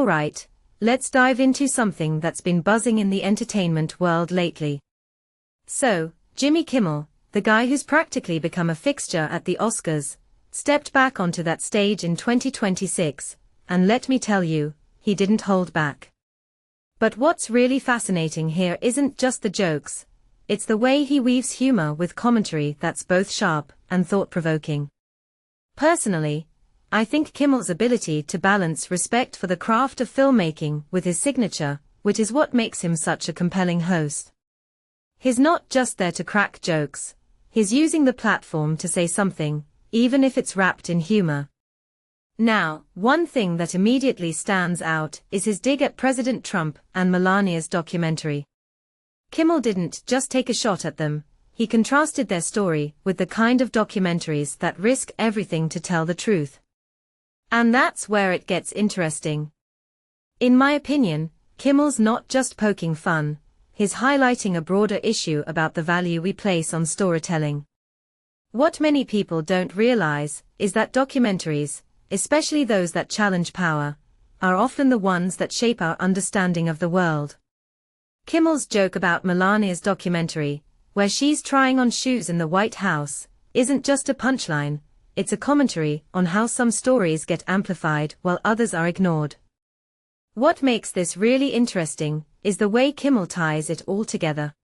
Alright, let's dive into something that's been buzzing in the entertainment world lately. So, Jimmy Kimmel, the guy who's practically become a fixture at the Oscars, stepped back onto that stage in 2026, and let me tell you, he didn't hold back. But what's really fascinating here isn't just the jokes, it's the way he weaves humor with commentary that's both sharp and thought-provoking. Personally, I think Kimmel's ability to balance respect for the craft of filmmaking with his signature, which is what makes him such a compelling host. He's not just there to crack jokes, he's using the platform to say something, even if it's wrapped in humor. Now, one thing that immediately stands out is his dig at President Trump and Melania's documentary. Kimmel didn't just take a shot at them, he contrasted their story with the kind of documentaries that risk everything to tell the truth. And that's where it gets interesting. In my opinion, Kimmel's not just poking fun, he's highlighting a broader issue about the value we place on storytelling. What many people don't realize is that documentaries, especially those that challenge power, are often the ones that shape our understanding of the world. Kimmel's joke about Melania's documentary, where she's trying on shoes in the White House, isn't just a punchline, it's a commentary on how some stories get amplified while others are ignored. What makes this really interesting is the way Kimmel ties it all together.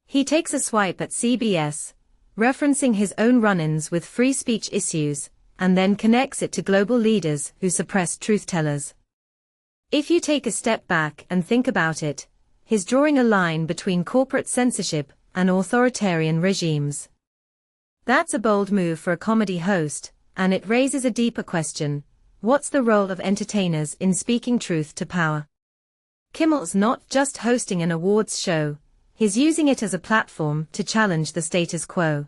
He takes a swipe at CBS, referencing his own run-ins with free speech issues, and then connects it to global leaders who suppress truth-tellers. If you take a step back and think about it, he's drawing a line between corporate censorship and authoritarian regimes. That's a bold move for a comedy host, and it raises a deeper question: what's the role of entertainers in speaking truth to power? Kimmel's not just hosting an awards show, he's using it as a platform to challenge the status quo.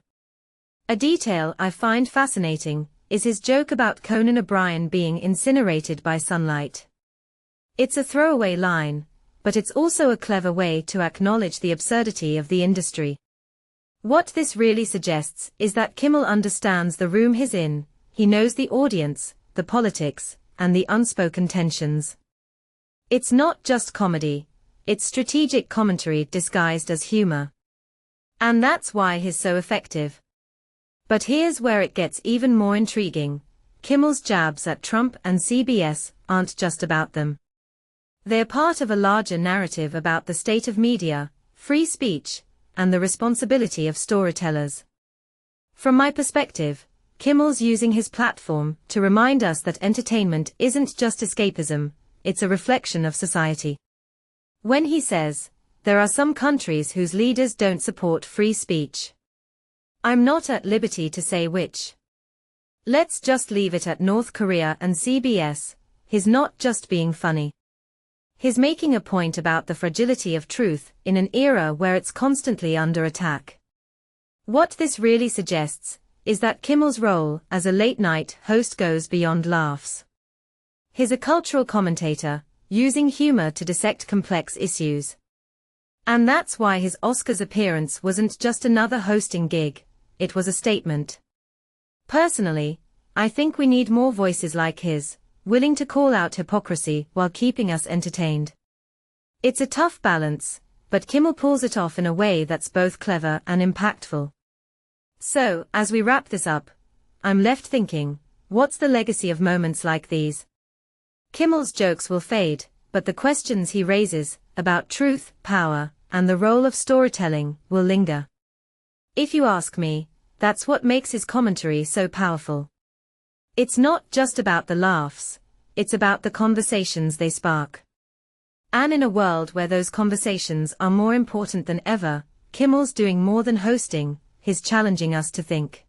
A detail I find fascinating is his joke about Conan O'Brien being incinerated by sunlight. It's a throwaway line, but it's also a clever way to acknowledge the absurdity of the industry. What this really suggests is that Kimmel understands the room he's in, he knows the audience, the politics, and the unspoken tensions. It's not just comedy, it's strategic commentary disguised as humor. And that's why he's so effective. But here's where it gets even more intriguing: Kimmel's jabs at Trump and CBS aren't just about them. They're part of a larger narrative about the state of media, free speech, and the responsibility of storytellers. From my perspective, Kimmel's using his platform to remind us that entertainment isn't just escapism, it's a reflection of society. When he says, "There are some countries whose leaders don't support free speech. I'm not at liberty to say which. Let's just leave it at North Korea and CBS," he's not just being funny. He's making a point about the fragility of truth in an era where it's constantly under attack. What this really suggests is that Kimmel's role as a late-night host goes beyond laughs. He's a cultural commentator, using humor to dissect complex issues. And that's why his Oscars appearance wasn't just another hosting gig, it was a statement. Personally, I think we need more voices like his, willing to call out hypocrisy while keeping us entertained. It's a tough balance, but Kimmel pulls it off in a way that's both clever and impactful. So, as we wrap this up, I'm left thinking, what's the legacy of moments like these? Kimmel's jokes will fade, but the questions he raises about truth, power, and the role of storytelling will linger. If you ask me, that's what makes his commentary so powerful. It's not just about the laughs, it's about the conversations they spark. And in a world where those conversations are more important than ever, Kimmel's doing more than hosting, he's challenging us to think.